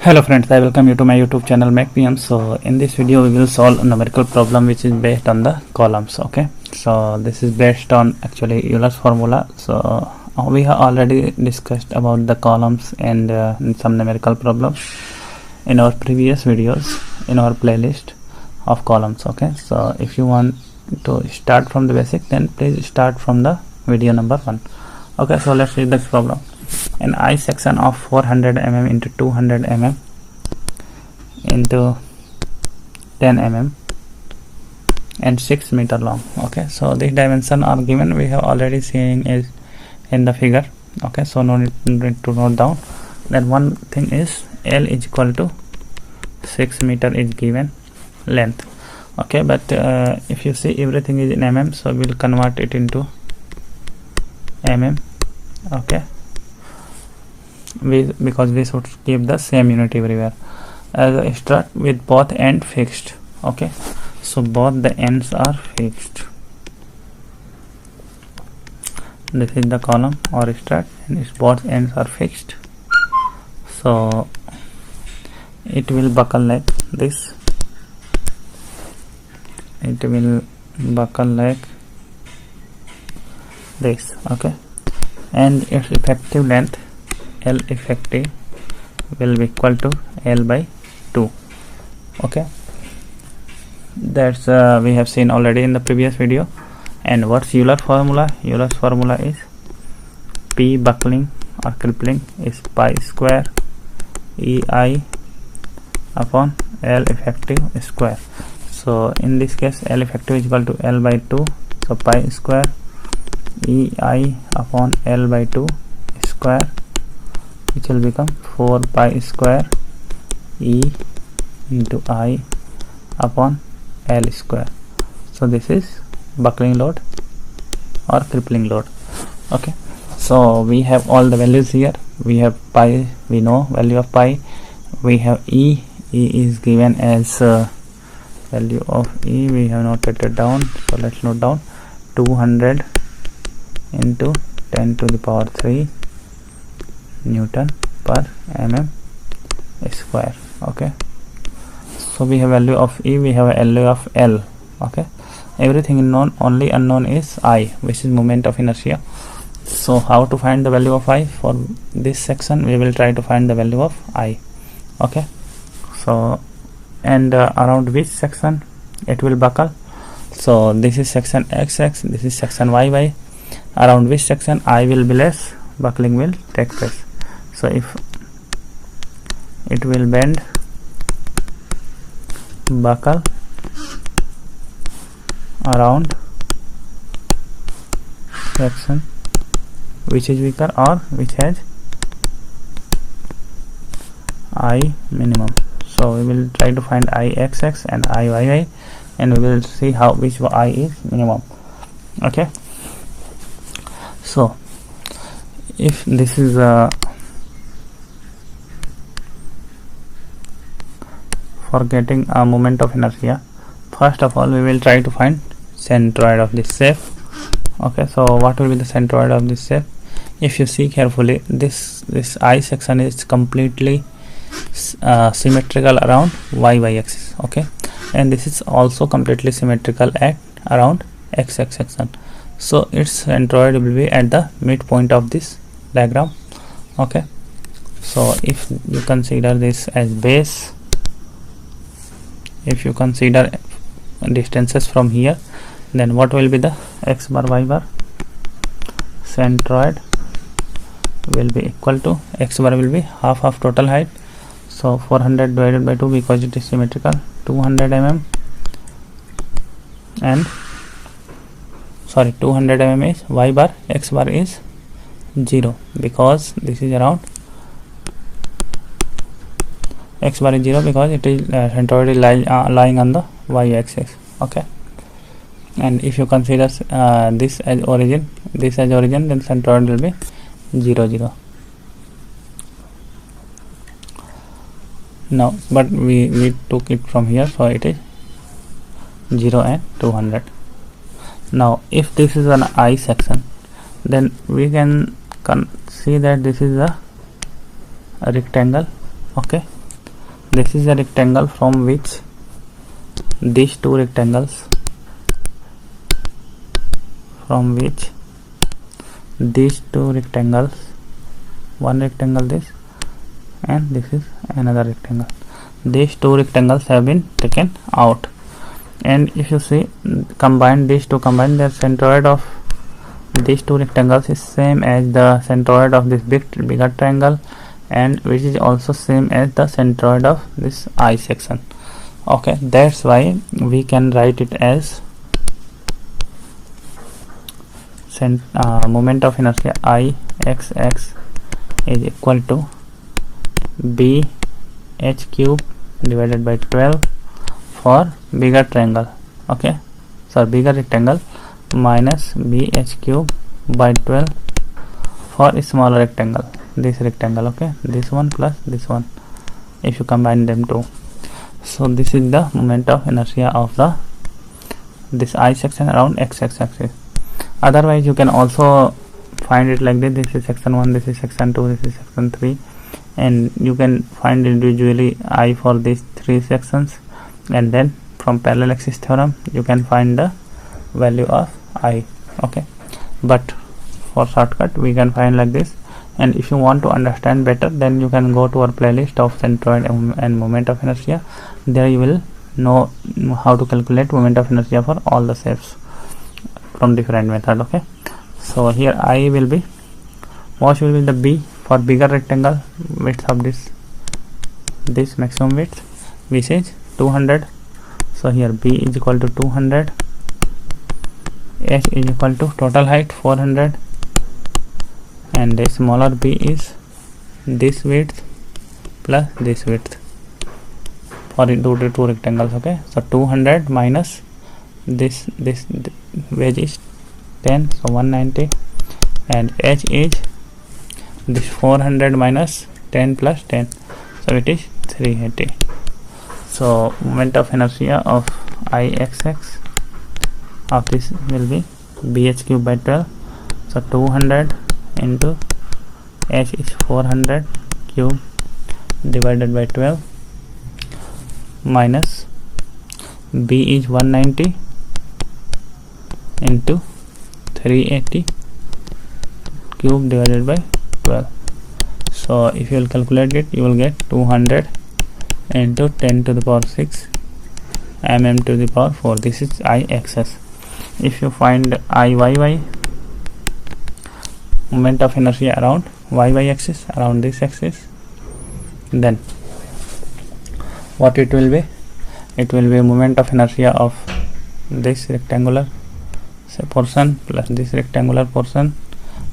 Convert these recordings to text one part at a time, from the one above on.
Hello friends, I welcome you to my YouTube channel MacPM. So in this video we will solve a numerical problem which is based on the columns. Okay, so this is based on actually Euler's formula. So we have already discussed about the columns and some numerical problems in our previous videos in our playlist of columns. Okay, so if you want to start from the basic, then please start from the video number 1. Okay, so let's read the problem. An I section of 400 mm into 200 mm into 10 mm and 6 meter long. Okay, so these dimensions are given. We have already seen is in the figure. Okay, so no need to note down. Then one thing is L is equal to 6 meter is given length. Okay, but if you see everything is in mm, so we'll convert it into mm. Okay, because we should keep the same unit everywhere. As a strut with both ends fixed. Okay, so both the ends are fixed. This is the column or strut and its both ends are fixed, so it will buckle like this. It will buckle like this. Okay, and its effective length L effective will be equal to L by 2. Okay, that's we have seen already in the previous video. And what's Euler formula? Euler's formula is P buckling or crippling is pi square EI upon L effective square. So in this case L effective is equal to L by 2, so pi square EI upon L by 2 square, which will become 4 pi square E into I upon L square. So this is buckling load or crippling load. Okay, so we have all the values here. We have pi, we know value of pi. We have E is given as value of E, we have noted it down, so let's note down 200 into 10 to the power 3 Newton per mm square. Okay, so we have value of E, we have value of L. Okay, everything is known, only unknown is I, which is moment of inertia. So how to find the value of I? For this section we will try to find the value of I. Okay, so and around which section it will buckle? So this is section XX, this is section YY. Around which section I will be less, buckling will take place. So if it will bend, buckle around section which is weaker or which has I minimum. So we will try to find IXX and IYY, and we will see how which I is minimum. Okay, so if this is for getting a moment of inertia, first of all we will try to find centroid of this shape. Okay, so what will be the centroid of this shape? If you see carefully, this I section is completely symmetrical around YY axis. Okay, and this is also completely symmetrical at around XX section. So its centroid will be at the midpoint of this diagram. Okay, so if you consider this as base, if you consider distances from here, then what will be the X bar Y bar? Centroid will be equal to X bar will be half of total height, so 400 divided by 2 because it is symmetrical, 200 mm, and 200 mm is Y bar, X bar is 0 because this is around, X bar is 0 because it is centroid is lying on the Y axis. Okay, and if you consider this as origin, then centroid will be 0 0. Now but we took it from here, so it is 0 and 200. Now if this is an I section, then we can see that this is a rectangle. Okay, this is a rectangle from which these two rectangles, one rectangle this and this is another rectangle, these two rectangles have been taken out. And if you see, combine these two, combine, the centroid of these two rectangles is same as the centroid of this bigger triangle, and which is also same as the centroid of this I section. Okay, that's why we can write it as moment of inertia Ixx is equal to BH cube divided by 12 for bigger triangle, okay, so bigger rectangle, minus BH cube by 12 for a smaller rectangle, this rectangle, okay, this one plus this one, if you combine them two. So this is the moment of inertia of this I section around x axis. Otherwise you can also find it like this: this is section 1, this is section 2, this is section 3, and you can find individually I for these three sections, and then from parallel axis theorem you can find the value of I, okay. But for shortcut we can find like this. And if you want to understand better, then you can go to our playlist of centroid and moment of inertia. There you will know how to calculate moment of inertia for all the shapes from different method, okay. So here I will be, what will be the B for bigger rectangle, width of this maximum width, which is 200. So here B is equal to 200, H is equal to total height 400, and the smaller B is this width plus this width for the two rectangles, okay. So 200 minus this wedge is 10, so 190, and H is this 400 minus 10 plus 10, so it is 380. So moment of inertia of Ixx of this will be BH cube by 12, so 200 into H is 400 cube divided by 12 minus B is 190 into 380 cube divided by 12. So if you will calculate it, you will get 200 into 10 to the power 6 mm to the power 4. This is Ixx. If you find Iyy, moment of inertia around y axis, around this axis, then what it will be? It will be a moment of inertia of this rectangular portion plus this rectangular portion.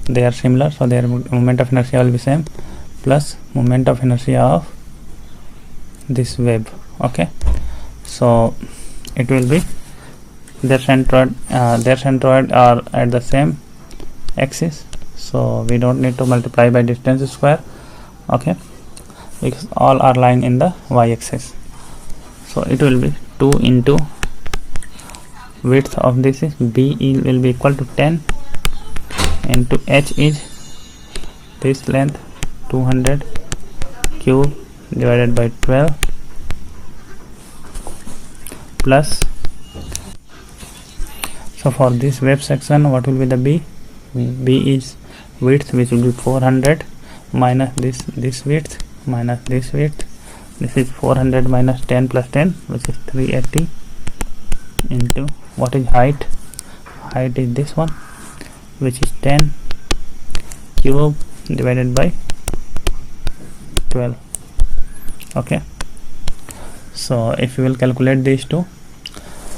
They are similar, so their moment of inertia will be same, plus moment of inertia of this wave, okay. So it will be their centroid are at the same axis, so we don't need to multiply by distance square, okay, because all are lying in the y axis. So it will be 2 into width of this is B will be equal to 10 into H is this length 200 cube divided by 12 plus, so for this wave section what will be the B is width, which will be 400 minus this width minus this width, this is 400 minus 10 plus 10, which is 380 into what is height is this one, which is 10 cube divided by 12, okay. So if you will calculate these two,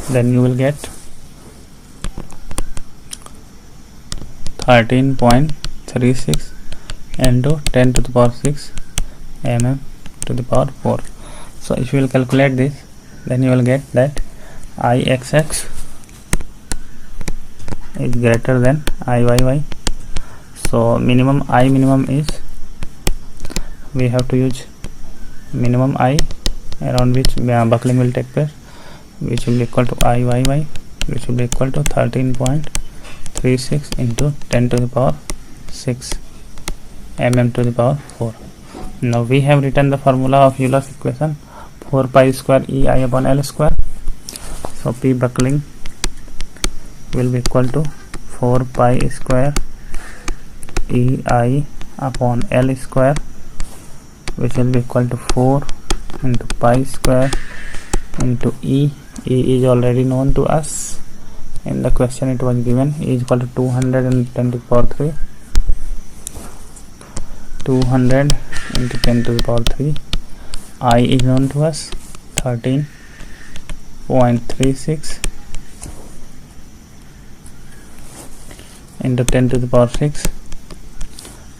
then you will get 13.36 into 10 to the power 6 mm to the power 4. So if you will calculate this, then you will get that Ixx is greater than Iyy. So minimum is, we have to use minimum I around which buckling will take place, which will be equal to Iyy, which will be equal to 13.36 into 10 to the power 6 mm to the power 4. Now we have written the formula of Euler's equation 4 pi square EI upon L square. So P buckling will be equal to 4 pi square EI upon L square, which will be equal to 4 into pi square into E. E is already known to us. In the question it was given E is equal to 210 to the power 3. 200 into 10 to the power 3. I is known to us, 13.36 into 10 to the power 6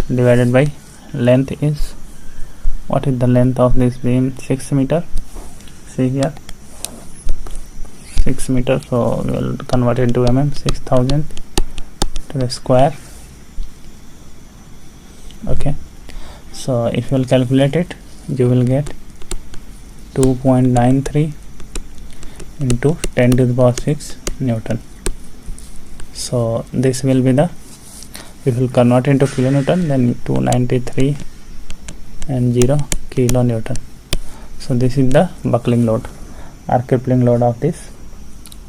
divided by length is, what is the length of this beam? 6 meter. See here, 6 meter, so we will convert it to mm. 6000 to the square. Okay, so if you will calculate it, you will get 2.93 into 10 to the power 6 Newton. So this will be the, if you will convert into kilonewton, then 293 and 0 kilonewton. So this is the buckling load or crippling load of this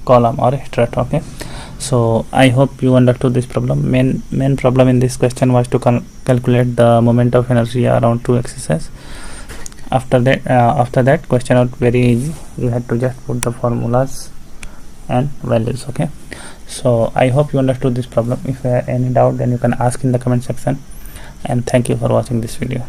column or strut. Okay, so I hope you understood this problem. Main problem in this question was to calculate the moment of inertia around two axes. After that question out very easy. You had to just put the formulas and values. Okay, so I hope you understood this problem. If you have any doubt, then you can ask in the comment section, and thank you for watching this video.